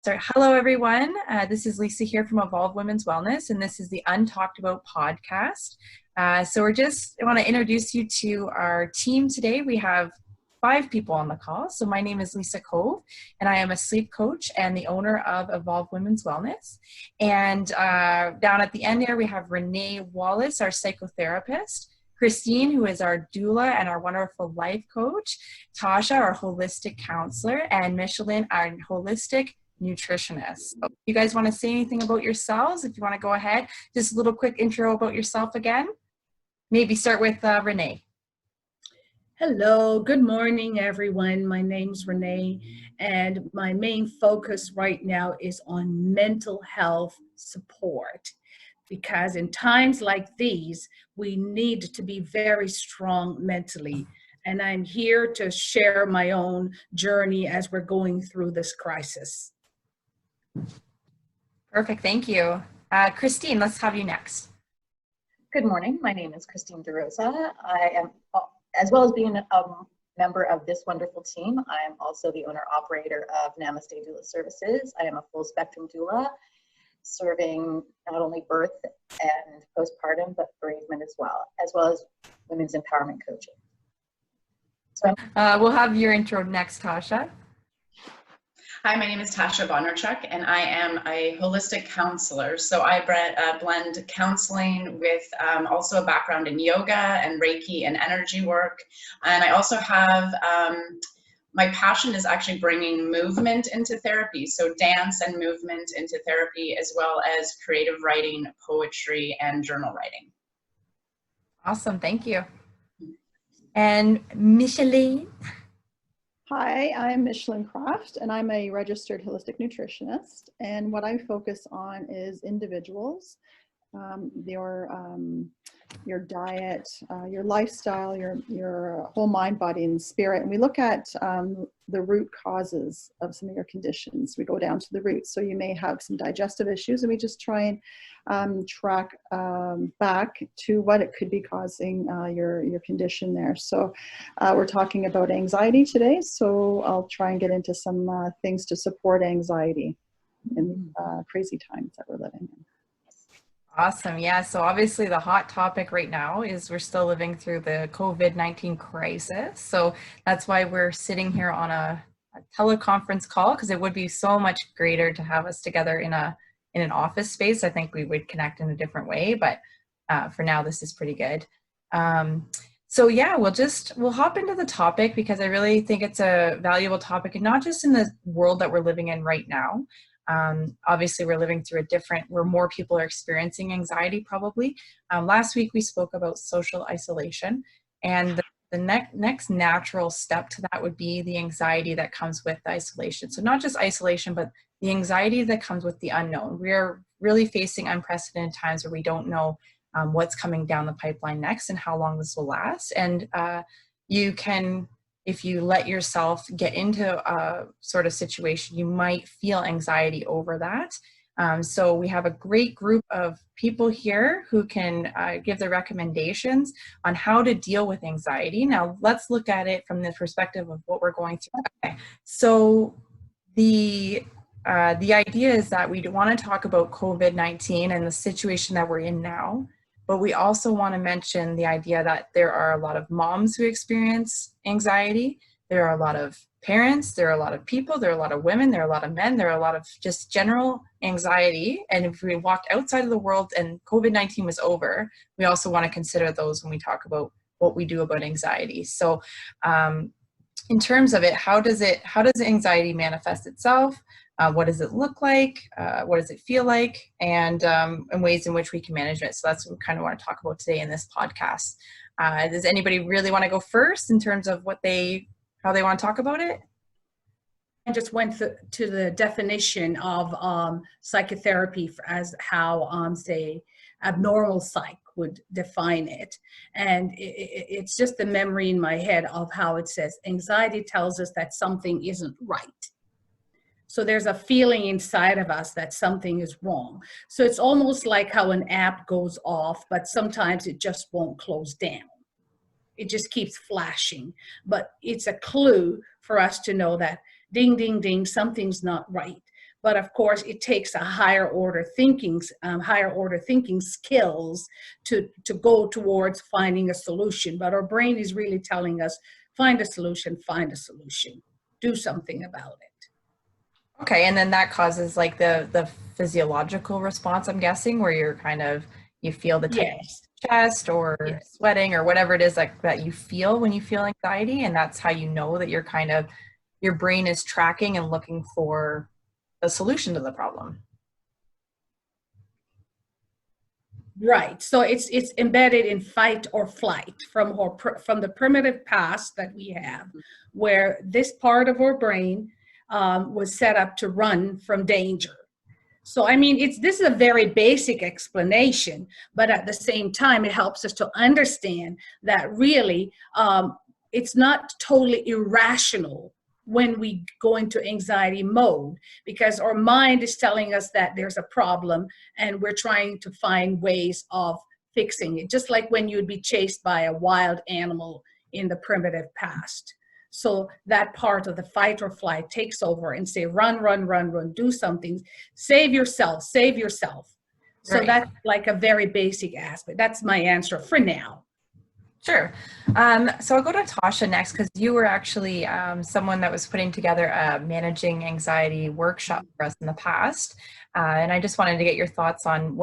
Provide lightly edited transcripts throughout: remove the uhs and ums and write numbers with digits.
Hello, everyone. This is Lisa here from Evolve Women's Wellness, and this is the Untalked About podcast. So I want to introduce you to our team today. We have 5 people on the call. So my name is Lisa Cove, and I am a sleep coach and the owner of Evolve Women's Wellness. And down at the end here, we have Renee Wallace, our psychotherapist, Christine, who is our doula and our wonderful life coach, Tasha, our holistic counselor, and Michelin, our holistic nutritionist. So you guys want to say anything about yourselves? If you want to go ahead, just a little quick intro about yourself again. Maybe start with Renee. Hello, good morning, everyone. My name's Renee, and my main focus right now is on mental health support. Because in times like these, we need to be very strong mentally. And I'm here to share my own journey as we're going through this crisis. Perfect, thank you. Christine, let's have you next. Good morning, my name is Christine DeRosa. I am, as well as being a member of this wonderful team, I am also the owner-operator of Namaste Doula Services. I am a full spectrum doula, serving not only birth and postpartum, but bereavement as well as women's empowerment coaching. So we'll have your intro next, Tasha. Hi, my name is Tasha Bondarchuk, and I am a holistic counselor. So I blend counseling with also a background in yoga and Reiki and energy work. And I also have, my passion is actually bringing movement into therapy. So dance and movement into therapy, as well as creative writing, poetry, and journal writing. Awesome, thank you. And Michelin. Hi, I'm Michelin Croft, and I'm a registered holistic nutritionist. And what I focus on is individuals, your diet, your lifestyle, your whole mind, body, and spirit. And we look at the root causes of some of your conditions. We go down to the roots. So you may have some digestive issues, and we just try and track back to what it could be causing your condition there. So we're talking about anxiety today. So I'll try and get into some things to support anxiety in crazy times that we're living in. Awesome. Yeah. So obviously the hot topic right now is we're still living through the COVID-19 crisis. So that's why we're sitting here on a teleconference call, because it would be so much greater to have us together in an office space. I think we would connect in a different way, but for now, this is pretty good. So yeah, we'll hop into the topic because I really think it's a valuable topic, and not just in the world that we're living in right now. Obviously we're living through where more people are experiencing anxiety probably. Last week we spoke about social isolation, and the next natural step to that would be the anxiety that comes with isolation. So not just isolation, but the anxiety that comes with the unknown. We're really facing unprecedented times where we don't know what's coming down the pipeline next and how long this will last. And if you let yourself get into a sort of situation, you might feel anxiety over that. So we have a great group of people here who can give their recommendations on how to deal with anxiety. Now, let's look at it from the perspective of what we're going through. Okay. So the idea is that we want to talk about COVID-19 and the situation that we're in now. But we also want to mention the idea that there are a lot of moms who experience anxiety. There are a lot of parents, there are a lot of people, there are a lot of women, there are a lot of men, there are a lot of just general anxiety. And if we walked outside of the world and COVID-19 was over, we also want to consider those when we talk about what we do about anxiety. So in terms of it, how does anxiety manifest itself? What does it look like? What does it feel like? And ways in which we can manage it. So that's what we kind of want to talk about today in this podcast. Does anybody really want to go first in terms of how they want to talk about it? I just went to the definition of psychotherapy as how, say, abnormal psych would define it. And it's just the memory in my head of how it says, anxiety tells us that something isn't right. So there's a feeling inside of us that something is wrong. So it's almost like how an app goes off, but sometimes it just won't close down. It just keeps flashing. But it's a clue for us to know that ding, ding, ding, something's not right. But of course, it takes a higher order thinking skills to go towards finding a solution. But our brain is really telling us, find a solution, do something about it. Okay, and then that causes like the physiological response, I'm guessing, where you're kind of, you feel the tight Yes. chest or Yes. sweating or whatever it is like that you feel when you feel anxiety, and that's how you know that you're kind of, your brain is tracking and looking for the solution to the problem. Right. So it's embedded in fight or flight from the primitive past that we have, where this part of our brain was set up to run from danger. So I mean, this is a very basic explanation, but at the same time, it helps us to understand that really it's not totally irrational when we go into anxiety mode, because our mind is telling us that there's a problem and we're trying to find ways of fixing it, just like when you'd be chased by a wild animal in the primitive past. So that part of the fight or flight takes over and say, run, run, run, run, do something, save yourself, save yourself. So Right. that's like a very basic aspect. That's my answer for now. Sure. So I'll go to Tasha next, because you were actually someone that was putting together a managing anxiety workshop for us in the past. And I just wanted to get your thoughts on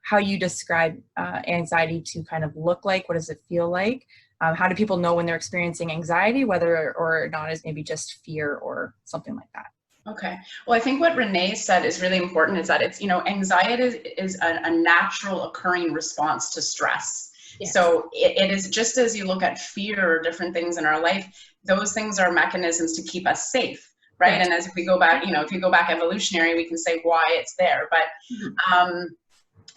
how you describe anxiety to kind of look like. What does it feel like? How do people know when they're experiencing anxiety, whether or not is maybe just fear or something like that? Okay. Well, I think what Renee said is really important, is that it's, anxiety is a natural occurring response to stress. Yes. So it is, just as you look at fear or different things in our life, those things are mechanisms to keep us safe, right? And as we go back, if you go back evolutionary, we can say why it's there. But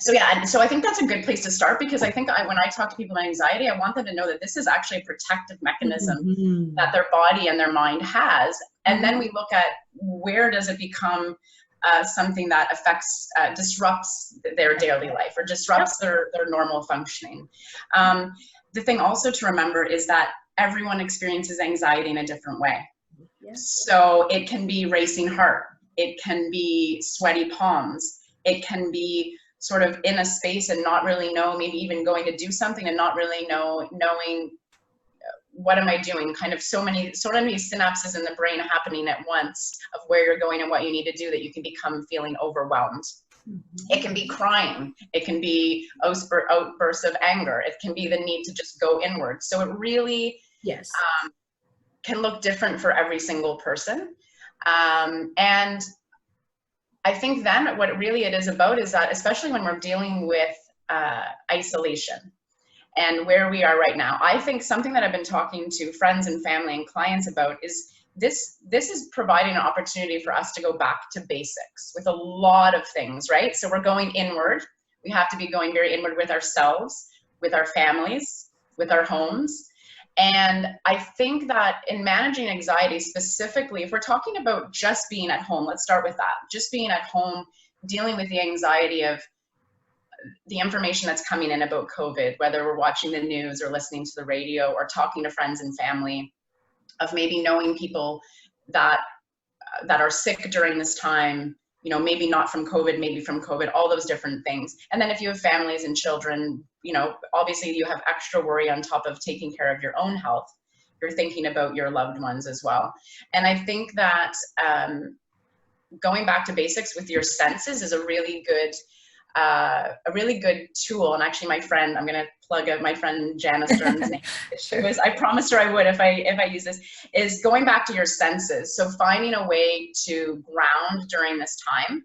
so yeah, so I think that's a good place to start, because I think when I talk to people about anxiety, I want them to know that this is actually a protective mechanism that their body and their mind has. And then we look at, where does it become something that affects, disrupts their daily life or disrupts their normal functioning. The thing also to remember is that everyone experiences anxiety in a different way. So it can be racing heart, it can be sweaty palms, it can be sort of in a space and not really know, maybe even going to do something and not really knowing what am I doing, kind of so many synapses in the brain happening at once of where you're going and what you need to do, that you can become feeling overwhelmed. It can be crying, it can be outbursts of anger, it can be the need to just go inward. So it really can look different for every single person. And I think then what really it is about is that, especially when we're dealing with isolation and where we are right now, I think something that I've been talking to friends and family and clients about is this is providing an opportunity for us to go back to basics with a lot of things, right? So we're going inward. We have to be going very inward with ourselves, with our families, with our homes. And I think that in managing anxiety specifically, if we're talking about just being at home, let's start with that. Just being at home, dealing with the anxiety of the information that's coming in about COVID, whether we're watching the news or listening to the radio or talking to friends and family, of maybe knowing people that are sick during this time, maybe not from COVID, maybe from COVID, all those different things. And then if you have families and children, obviously you have extra worry on top of taking care of your own health. You're thinking about your loved ones as well. And I think that going back to basics with your senses is a really good tool. And actually my friend, I'm going to plug out my friend Janice Stern's name. I promised her I would if I use this, is going back to your senses. So finding a way to ground during this time.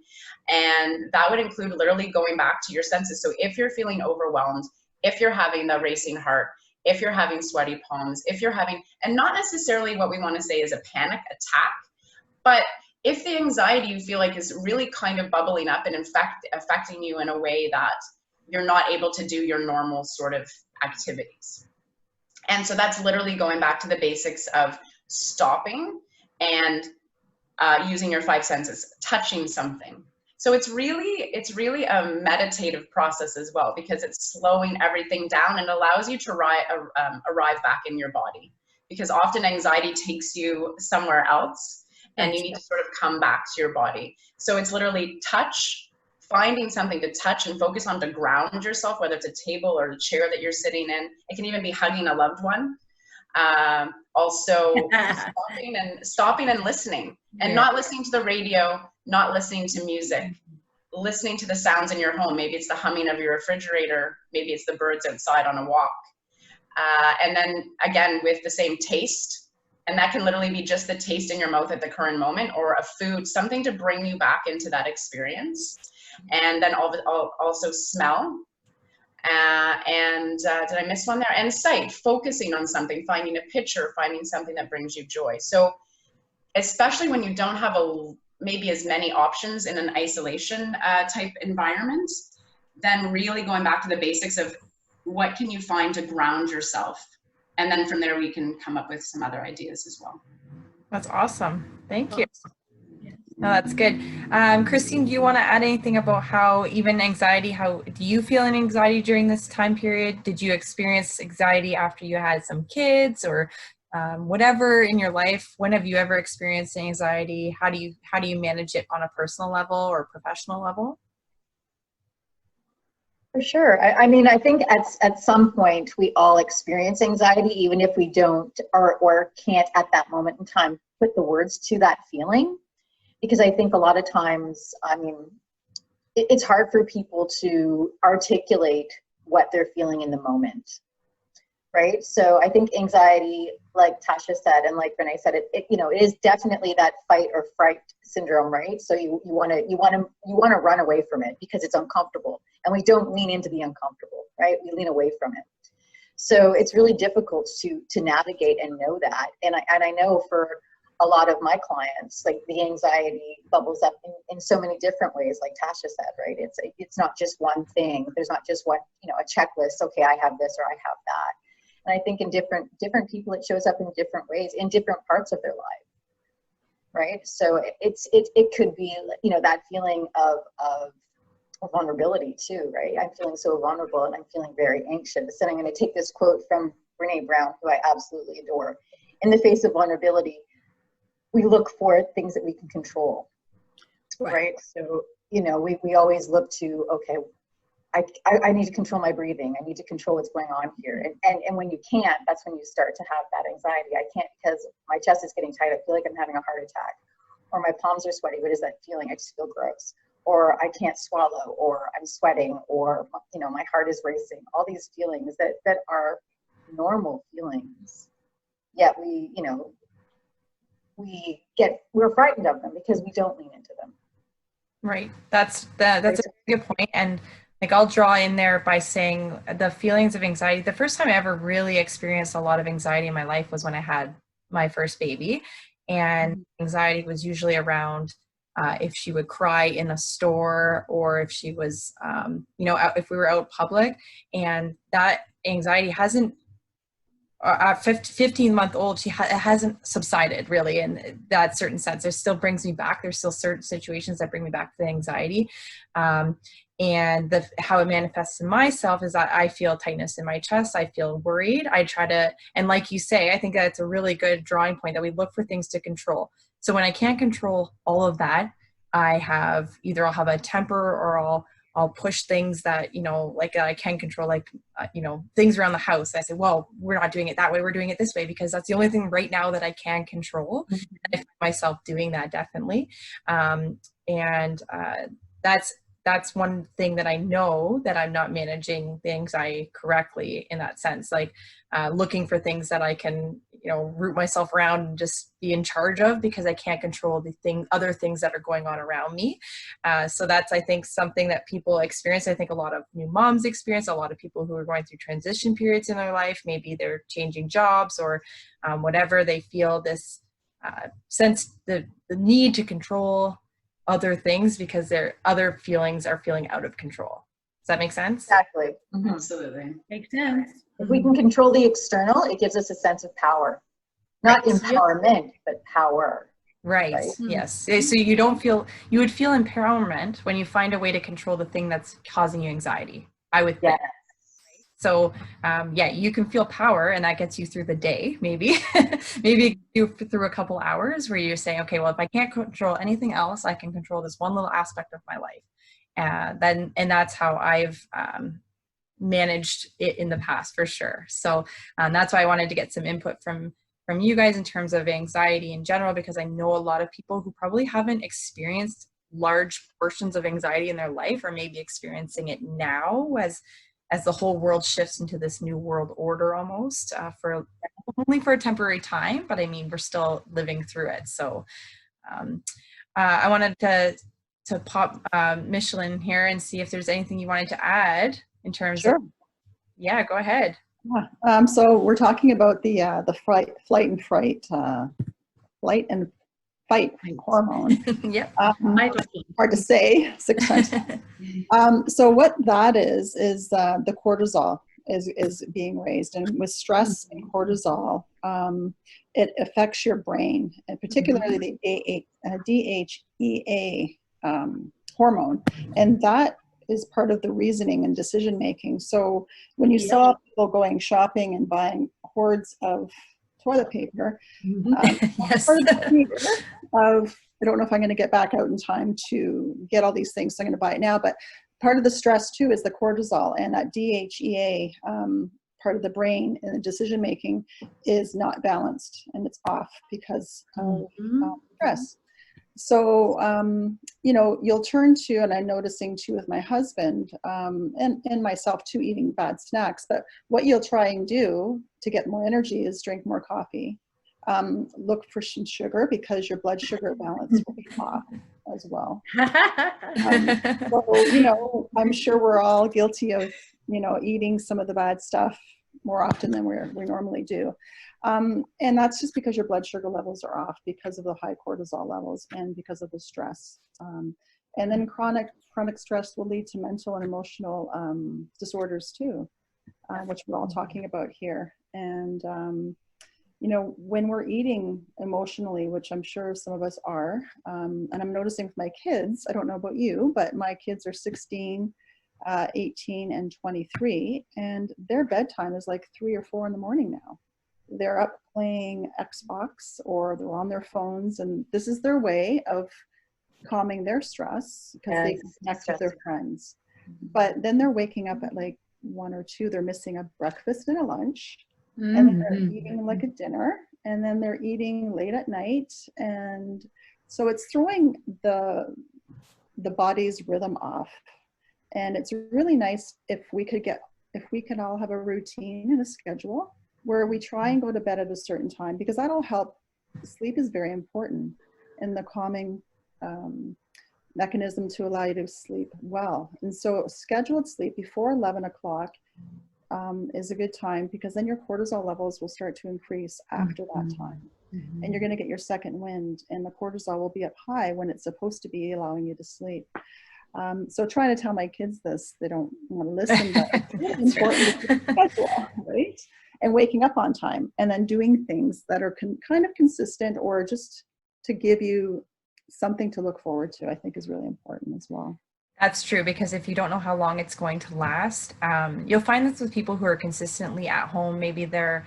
And that would include literally going back to your senses. So if you're feeling overwhelmed, if you're having the racing heart, if you're having sweaty palms, if you're having, and not necessarily what we want to say is a panic attack, but if the anxiety you feel like is really kind of bubbling up and in fact affecting you in a way that you're not able to do your normal sort of activities. And so that's literally going back to the basics of stopping and using your five senses, touching something. So it's really a meditative process as well, because it's slowing everything down and allows you to arrive back in your body. Because often anxiety takes you somewhere else. and you need to sort of come back to your body. So it's literally touch, finding something to touch and focus on to ground yourself, whether it's a table or a chair that you're sitting in. It can even be hugging a loved one. Also stopping and listening, and not listening to the radio, not listening to music, listening to the sounds in your home. Maybe it's the humming of your refrigerator, maybe it's the birds outside on a walk. And then again, with the same taste, and that can literally be just the taste in your mouth at the current moment, or a food, something to bring you back into that experience. And then also smell. Did I miss one there? And sight, focusing on something, finding a picture, finding something that brings you joy. So especially when you don't have maybe as many options in an isolation type environment, then really going back to the basics of what can you find to ground yourself. And then from there, we can come up with some other ideas as well. That's awesome. Thank you. No, that's good. Christine, do you want to add anything about how even anxiety, how do you feel in anxiety during this time period? Did you experience anxiety after you had some kids, or whatever in your life? When have you ever experienced anxiety? How do you manage it on a personal level or professional level? For sure. I mean, I think at some point we all experience anxiety, even if we don't or can't at that moment in time put the words to that feeling. Because I think a lot of times, I mean, it's hard for people to articulate what they're feeling in the moment, right? So I think anxiety, like Tasha said, and like Renee said, it is definitely that fight or fright syndrome, right? So you want to run away from it because it's uncomfortable, and we don't lean into the uncomfortable, right? We lean away from it. So it's really difficult to navigate and know that, and I know for a lot of my clients, like the anxiety bubbles up in so many different ways, like Tasha said, right? It's not just one thing. There's not just one, a checklist. Okay, I have this or I have that. And I think in different people, it shows up in different ways in different parts of their life, right? So it could be, that feeling of vulnerability too, right? I'm feeling so vulnerable and I'm feeling very anxious. And I'm going to take this quote from Brene Brown, who I absolutely adore. In the face of vulnerability, we look for things that we can control, right? So, we always look to, okay, I need to control my breathing. I need to control what's going on here. And when you can't, that's when you start to have that anxiety. I can't because my chest is getting tight. I feel like I'm having a heart attack. Or my palms are sweaty. What is that feeling? I just feel gross. Or I can't swallow, or I'm sweating, or, my heart is racing. All these feelings that are normal feelings. Yet we're frightened of them because we don't lean into them. Right. That's a good point. And like, I'll draw in there by saying the feelings of anxiety. The first time I ever really experienced a lot of anxiety in my life was when I had my first baby. And anxiety was usually around if she would cry in a store, or if she was, if we were out public. And that anxiety hasn't, at 15-month-old, it hasn't subsided really in that certain sense. It still brings me back. There's still certain situations that bring me back to the anxiety. And how it manifests in myself is that I feel tightness in my chest. I feel worried. I try to, and like you say, I think that's a really good drawing point, that we look for things to control. So when I can't control all of that, I'll have a temper, or I'll push things that, like I can control, like, things around the house. I say, well, we're not doing it that way. We're doing it this way because that's the only thing right now that I can control. Mm-hmm. I find myself doing that, definitely. That's one thing that I know that I'm not managing the anxiety correctly in that sense, like looking for things that I can, root myself around and just be in charge of, because I can't control other things that are going on around me. So that's, I think, something that people experience. I think a lot of new moms experience, a lot of people who are going through transition periods in their life, maybe they're changing jobs or whatever, they feel this sense, the need to control other things because their other feelings are feeling out of control. Does that make sense? Exactly. Mm-hmm. Absolutely. Makes sense. If we can control the external, it gives us a sense of power. Not empowerment, but power. Right. Yes. So you would feel empowerment when you find a way to control the thing that's causing you anxiety, I would think. Yes. So yeah, you can feel power, and that gets you through the day, maybe. Maybe you through a couple hours where you're saying, okay, well, if I can't control anything else, I can control this one little aspect of my life. And that's how I've managed it in the past, for sure. So that's why I wanted to get some input from you guys in terms of anxiety in general, because I know a lot of people who probably haven't experienced large portions of anxiety in their life, or maybe experiencing it now as the whole world shifts into this new world order almost, for only for a temporary time, but I mean, we're still living through it. So I wanted to pop Michelin here and see if there's anything you wanted to add in terms Sure. of, yeah, go ahead. Yeah. So we're talking about the flight and fight hormone. Yep. Hard to say 6 times. So what that is the cortisol is being raised, and with stress and cortisol, it affects your brain, and particularly the DHEA hormone, and that is part of the reasoning and decision making. So when you saw people going shopping and buying hordes of toilet paper, Yes. part of the fear of, I don't know if I'm going to get back out in time to get all these things, so I'm going to buy it now. But part of the stress too is the cortisol, and that DHEA part of the brain and the decision making is not balanced, and it's off because of stress. So, you know, you'll turn to, and I'm noticing too with my husband and myself too, eating bad snacks, but what you'll try and do to get more energy is drink more coffee. Look for some sugar, because your blood sugar balance will be off as well. So, you know, I'm sure we're all guilty of, you know, eating some of the bad stuff more often than we normally do. And that's just because your blood sugar levels are off because of the high cortisol levels and because of the stress. And then chronic stress will lead to mental and emotional disorders too, which we're all talking about here. And, you know, when we're eating emotionally, which I'm sure some of us are, and I'm noticing with my kids, I don't know about you, but my kids are 16, 18, and 23, and their bedtime is like 3 or 4 in the morning now. They're up playing Xbox or they're on their phones, and this is their way of calming their stress because they connect with their friends. But then they're waking up at like 1 or 2, they're missing a breakfast and a lunch, and then they're eating like a dinner, and then they're eating late at night, and so it's throwing the body's rhythm off. And it's really nice if we could all have a routine and a schedule where we try and go to bed at a certain time, because that'll help. Sleep is very important in the calming mechanism to allow you to sleep well. And so scheduled sleep before 11 o'clock is a good time, because then your cortisol levels will start to increase after that time. And you're going to get your second wind, and the cortisol will be up high when it's supposed to be allowing you to sleep. So trying to tell my kids this, they don't want to listen, but it's really important to schedule, right? And waking up on time, and then doing things that are kind of consistent, or just to give you something to look forward to, I think is really important as well. That's true, because if you don't know how long it's going to last, you'll find this with people who are consistently at home. Maybe they're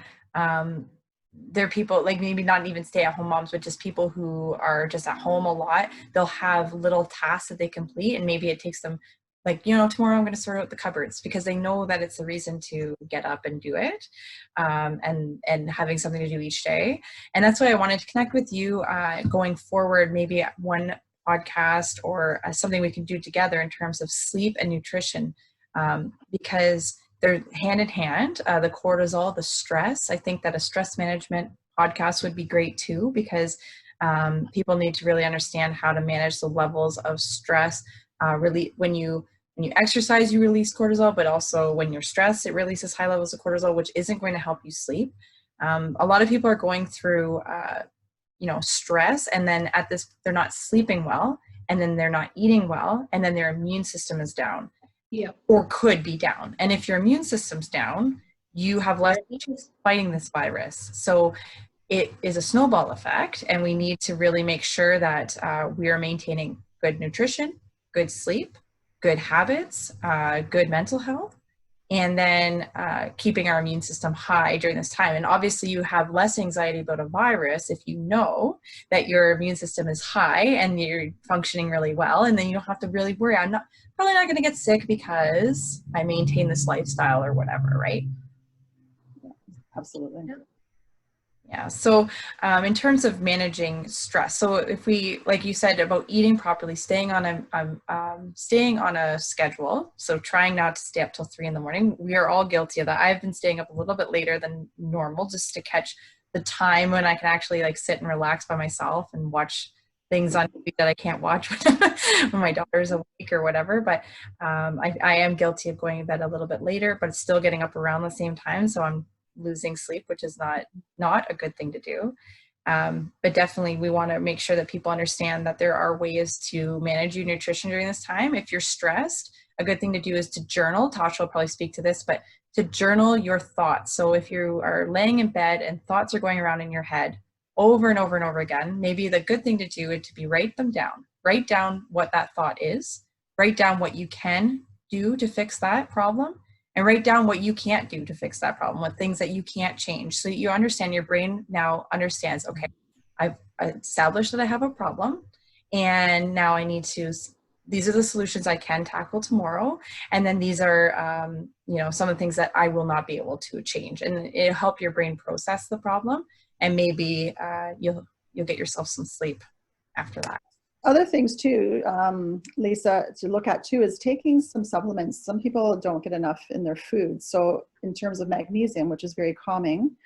people, like maybe not even stay-at-home moms, but just people who are just at home a lot. They'll have little tasks that they complete, and maybe it takes them, like, you know, tomorrow I'm going to sort out the cupboards, because they know that it's a reason to get up and do it, and having something to do each day. And that's why I wanted to connect with you going forward, maybe one podcast or something we can do together in terms of sleep and nutrition, because they're hand in hand, the cortisol, the stress. I think that a stress management podcast would be great too, because people need to really understand how to manage the levels of stress. Really, when you exercise, you release cortisol, but also when you're stressed, it releases high levels of cortisol, which isn't going to help you sleep. A lot of people are going through, you know, stress, and then they're not sleeping well, and then they're not eating well, and then their immune system is down. Yeah. Or could be down. And if your immune system's down, you have less chance fighting this virus. So it is a snowball effect, and we need to really make sure that we are maintaining good nutrition, good sleep, good habits, good mental health, and then keeping our immune system high during this time. And obviously you have less anxiety about a virus if you know that your immune system is high and you're functioning really well, and then you don't have to really worry, I'm probably not going to get sick because I maintain this lifestyle or whatever, right? Absolutely. Yeah. So in terms of managing stress, so if we, like you said about eating properly, staying on a schedule, so trying not to stay up till 3 a.m. We are all guilty of that. I've been staying up a little bit later than normal just to catch the time when I can actually like sit and relax by myself and watch things on TV that I can't watch when my daughter's awake or whatever. But I am guilty of going to bed a little bit later, but still getting up around the same time. So I'm losing sleep, which is not a good thing to do. But definitely we want to make sure that people understand that there are ways to manage your nutrition during this time. If you're stressed, a good thing to do is to journal. Tasha will probably speak to this, but to journal your thoughts. So if you are laying in bed and thoughts are going around in your head over and over and over again, maybe the good thing to do is to be write them down. Write down what that thought is. Write down what you can do to fix that problem, and write down what you can't do to fix that problem, what things that you can't change. So you understand, your brain now understands, okay, I've established that I have a problem, and now I need to, these are the solutions I can tackle tomorrow. And then these are, some of the things that I will not be able to change. And it'll help your brain process the problem, and maybe you'll get yourself some sleep after that. Other things too, Lisa, to look at too is taking some supplements. Some people don't get enough in their food. So in terms of magnesium, which is very calming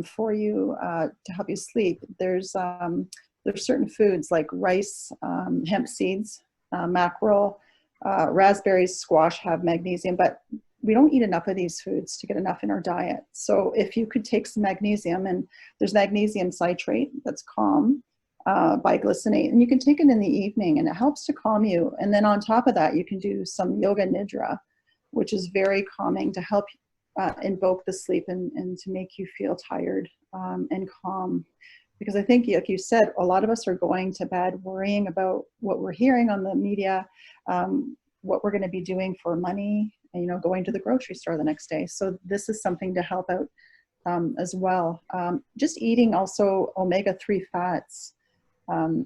for you to help you sleep, there's certain foods like rice, hemp seeds, mackerel, raspberries, squash have magnesium, but we don't eat enough of these foods to get enough in our diet. So if you could take some magnesium, and there's magnesium citrate that's calm, biglycinate, and you can take it in the evening and it helps to calm you. And then on top of that, you can do some yoga nidra, which is very calming to help invoke the sleep and to make you feel tired and calm. Because I think, like you said, a lot of us are going to bed worrying about what we're hearing on the media, what we're going to be doing for money, and, going to the grocery store the next day. So this is something to help out as well. Just eating also omega-3 fats.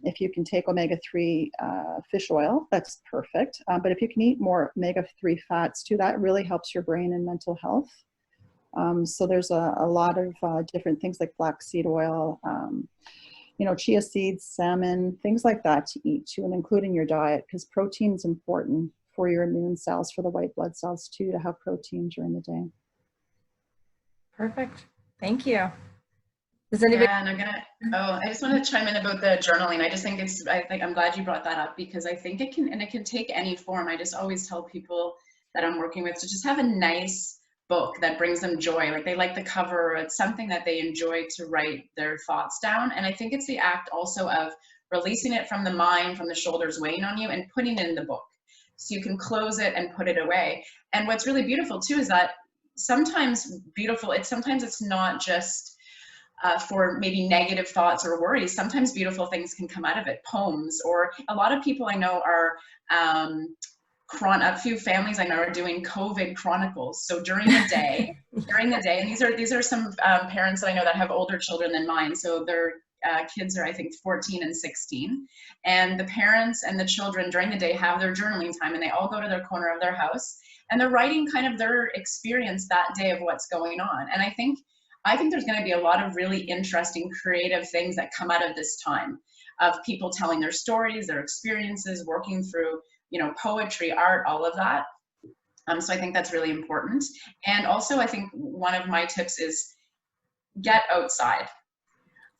If you can take omega-3 fish oil, that's perfect. But if you can eat more omega-3 fats too, that really helps your brain and mental health. So there's a lot of different things like flaxseed oil, chia seeds, salmon, things like that to eat too, and include in your diet, because protein is important for your immune cells, for the white blood cells too, to have protein during the day. Perfect. Thank you. Does anybody? Yeah, and I just want to chime in about the journaling. I'm glad you brought that up, because I think it can take any form. I just always tell people that I'm working with to just have a nice book that brings them joy. Like they like the cover, or it's something that they enjoy to write their thoughts down. And I think it's the act also of releasing it from the mind, from the shoulders weighing on you, and putting it in the book. So you can close it and put it away. And what's really beautiful too is that sometimes it's not just for maybe negative thoughts or worries. Sometimes beautiful things can come out of it. Poems, or a lot of people I know are, a few families I know are doing COVID chronicles. So during the day, and these are some parents that I know that have older children than mine. So their kids are, I think, 14 and 16. And the parents and the children during the day have their journaling time, and they all go to their corner of their house, and they're writing kind of their experience that day of what's going on. And I think there's going to be a lot of really interesting, creative things that come out of this time, of people telling their stories, their experiences, working through, poetry, art, all of that. So I think that's really important. And also, I think one of my tips is get outside.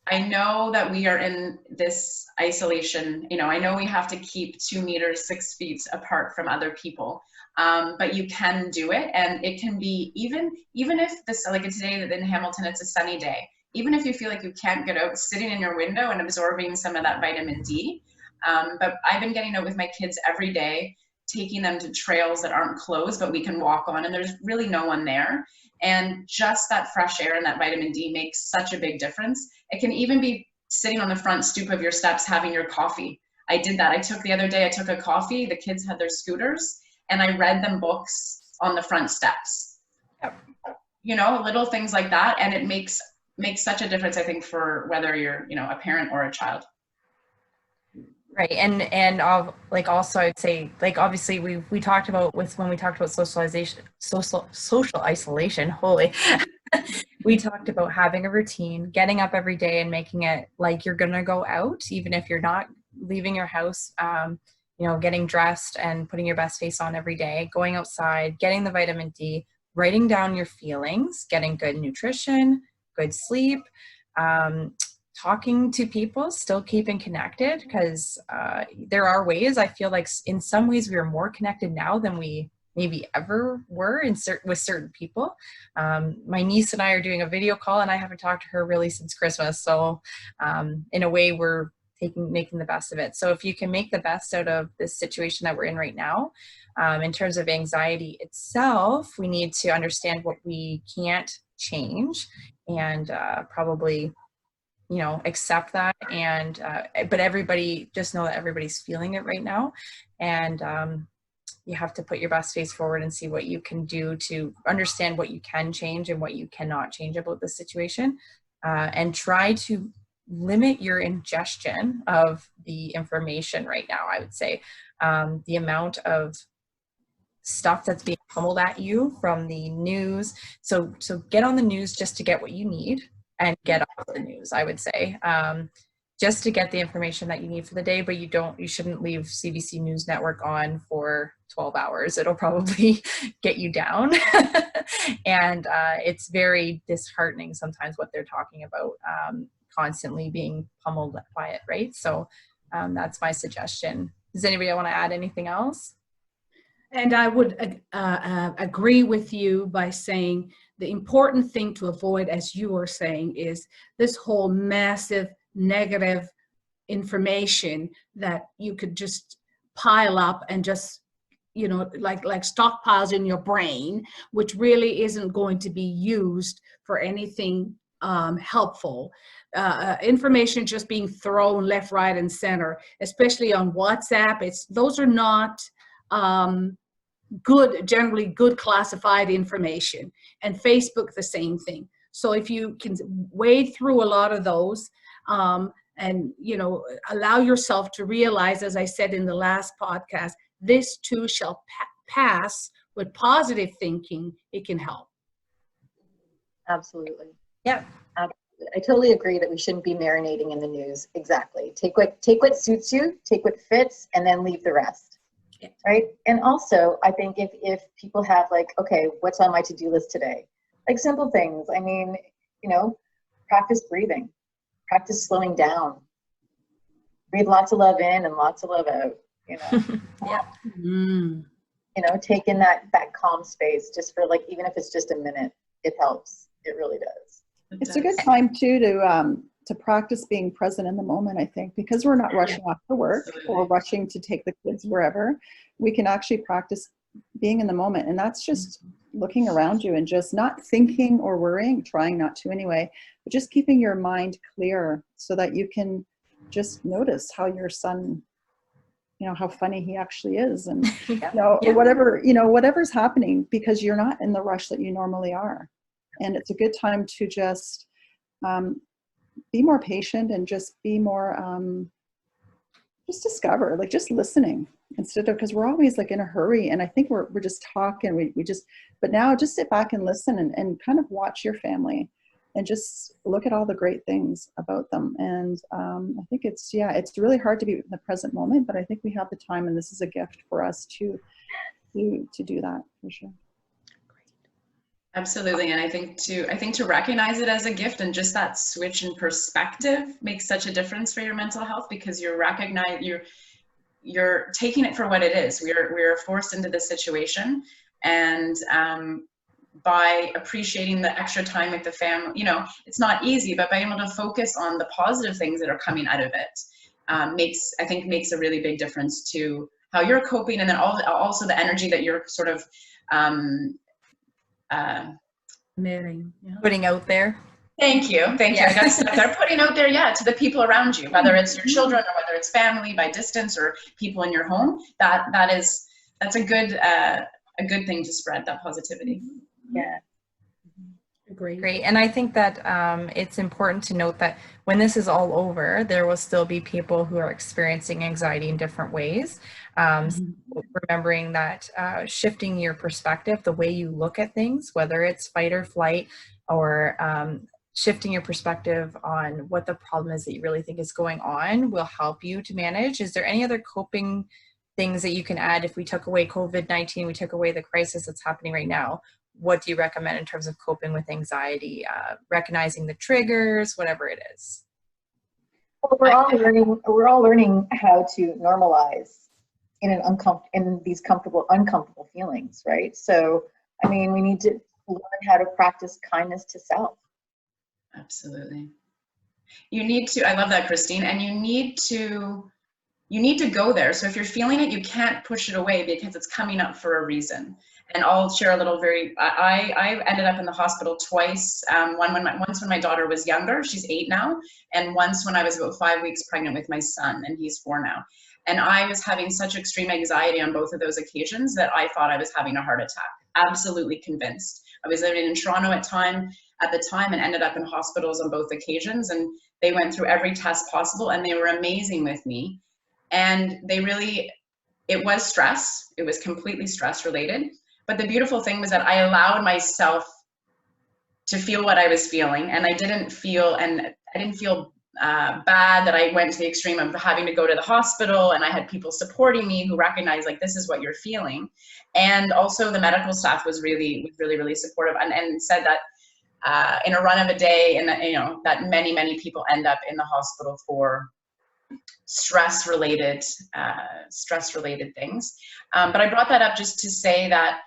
I know that we are in this isolation. I know we have to keep 2 meters, 6 feet apart from other people. But you can do it, and it can be even if this, like today in Hamilton, it's a sunny day. Even if you feel like you can't get out, sitting in your window and absorbing some of that vitamin D. But I've been getting out with my kids every day, taking them to trails that aren't closed, but we can walk on, and there's really no one there. And just that fresh air and that vitamin D makes such a big difference. It can even be sitting on the front stoop of your steps, having your coffee. I did that. The other day I took a coffee, the kids had their scooters, and I read them books on the front steps. Yep. You know, little things like that, and it makes such a difference, I think, for whether you're, you know, a parent or a child. Right. And like, also I'd say, like, obviously we talked about when we talked about social isolation, holy, we talked about having a routine, getting up every day and making it like you're going to go out, even if you're not leaving your house, you know, getting dressed and putting your best face on every day, going outside, getting the vitamin D, writing down your feelings, getting good nutrition, good sleep, talking to people, still keeping connected, because there are ways, I feel like in some ways we are more connected now than we maybe ever were with certain people. My niece and I are doing a video call, and I haven't talked to her really since Christmas. So in a way, we're making the best of it. So if you can make the best out of this situation that we're in right now, in terms of anxiety itself, we need to understand what we can't change, and probably, you know, accept that. And but everybody, just know that everybody's feeling it right now, and you have to put your best face forward and see what you can do to understand what you can change and what you cannot change about the situation, and try to limit your ingestion of the information right now. I would say the amount of stuff that's being pummeled at you from the news. So get on the news just to get what you need, and get off the news, I would say, just to get the information that you need for the day. But you shouldn't leave CBC News Network on for 12 hours. It'll probably get you down. And it's very disheartening sometimes what they're talking about, constantly being pummeled by it, right? So that's my suggestion. Does anybody want to add anything else? And I would agree with you by saying the important thing to avoid, as you were saying, is this whole massive negative information that you could just pile up and just, you know, like stockpiles in your brain, which really isn't going to be used for anything helpful. Information just being thrown left, right, and center, especially on WhatsApp. Those are not generally good classified information, and Facebook the same thing. So if you can wade through a lot of those, and, you know, allow yourself to realize, as I said in the last podcast, this too shall pass, with positive thinking, it can help. Absolutely. Yeah. I totally agree that we shouldn't be marinating in the news. Exactly. Take what suits you, take what fits, and then leave the rest. Right. And also, I think if people have, like, okay, what's on my to-do list today? Like simple things. I mean, you know, practice breathing, practice slowing down, breathe lots of love in and lots of love out, you know. Yeah. You know, take in that calm space just for, like, even if it's just a minute, it helps. It really does. It's a good time too to practice being present in the moment, I think, because we're not rushing off to work or rushing to take the kids wherever. We can actually practice being in the moment, and that's just looking around you and just not thinking or worrying, trying not to anyway, but just keeping your mind clear so that you can just notice how your son, you know, how funny he actually is, and you know, whatever's happening, because you're not in the rush that you normally are. And it's a good time to just be more patient and just be more, just discover, like, just listening instead of, because we're always like in a hurry. And I think we're just talking, but now just sit back and listen and kind of watch your family and just look at all the great things about them. And I think it's really hard to be in the present moment, but I think we have the time, and this is a gift for us to do that, for sure. Absolutely. And I think to recognize it as a gift, and just that switch in perspective makes such a difference for your mental health, because you're taking it for what it is. We're forced into this situation, and by appreciating the extra time with the family, you know, it's not easy, but being able to focus on the positive things that are coming out of it makes a really big difference to how you're coping, and then also the energy that you're sort of putting out there. Thank you. I got stuck there. Putting out there, to the people around you, whether it's your children or whether it's family by distance or people in your home. That's a good a good thing to spread, that positivity. Yeah. Agree. Great. And I think that it's important to note that when this is all over, there will still be people who are experiencing anxiety in different ways. So remembering that shifting your perspective, the way you look at things, whether it's fight or flight, or shifting your perspective on what the problem is that you really think is going on, will help you to manage. Is there any other coping things that you can add? If we took away COVID-19, we took away the crisis that's happening right now, what do you recommend in terms of coping with anxiety, recognizing the triggers, whatever it is? Well, we're all learning how to normalize in these uncomfortable feelings, right? So, I mean, we need to learn how to practice kindness to self. Absolutely. You need to, I love that, Christine, and you need to go there. So if you're feeling it, you can't push it away because it's coming up for a reason. And I'll share a little I ended up in the hospital twice. Once when my daughter was younger, she's 8 now, and once when I was about 5 weeks pregnant with my son, and he's 4 now. And I was having such extreme anxiety on both of those occasions that I thought I was having a heart attack. Absolutely convinced. I was living in Toronto at the time and ended up in hospitals on both occasions, and they went through every test possible, and they were amazing with me. And it was stress. It was completely stress related. But the beautiful thing was that I allowed myself to feel what I was feeling, and I didn't feel bad that I went to the extreme of having to go to the hospital, and I had people supporting me who recognized, like, this is what you're feeling. And also the medical staff was really supportive, and said that in a run of a day, and that many people end up in the hospital for stress related things. But I brought that up just to say that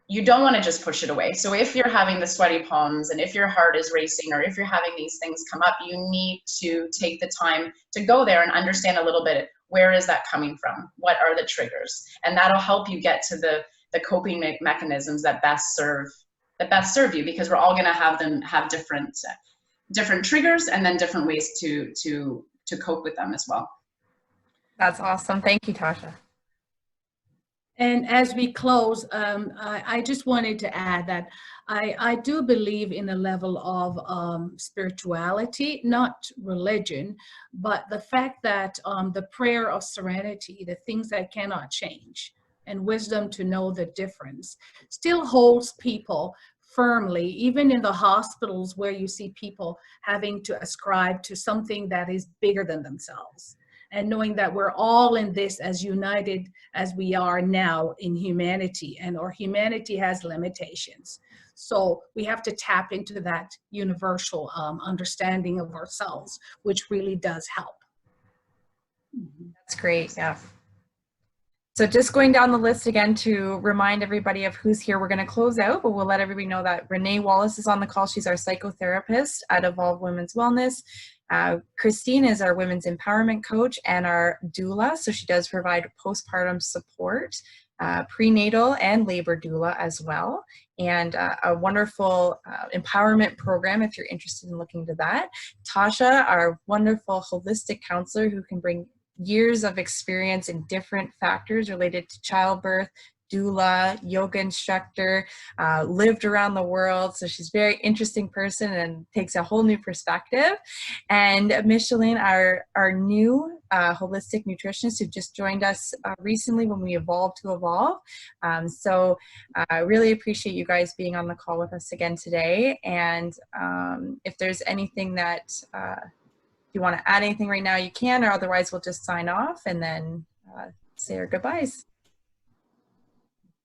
you don't want to just push it away. So if you're having the sweaty palms, and if your heart is racing, or if you're having these things come up, you need to take the time to go there and understand a little bit, where is that coming from? What are the triggers? And that'll help you get to the coping mechanisms that best serve you, because we're all going to have different triggers, and then different ways to cope with them as well. That's awesome. Thank you, Tasha. And as we close, I just wanted to add that I do believe in a level of spirituality, not religion, but the fact that the prayer of serenity, the things that cannot change, and wisdom to know the difference, still holds people firmly, even in the hospitals where you see people having to ascribe to something that is bigger than themselves. And knowing that we're all in this as united as we are now in humanity, and our humanity has limitations. So we have to tap into that universal understanding of ourselves, which really does help. That's great. Yeah. So just going down the list again to remind everybody of who's here. We're going to close out, but we'll let everybody know that Renee Wallace is on the call. She's our psychotherapist at Evolve Women's Wellness. Christine is our women's empowerment coach and our doula. So she does provide postpartum support, prenatal and labor doula as well, and a wonderful empowerment program if you're interested in looking into that. Tasha, our wonderful holistic counselor who can bring years of experience in different factors related to childbirth, doula, yoga instructor, lived around the world. So she's a very interesting person and takes a whole new perspective. And Micheline, our new holistic nutritionist who just joined us recently when we evolved to evolve. So I really appreciate you guys being on the call with us again today. And if there's anything that if you want to add anything right now, you can, or otherwise we'll just sign off and then say our goodbyes.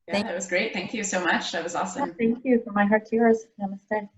Yeah, that was great. Thank you so much. That was awesome. Thank you. From my heart to yours. Namaste.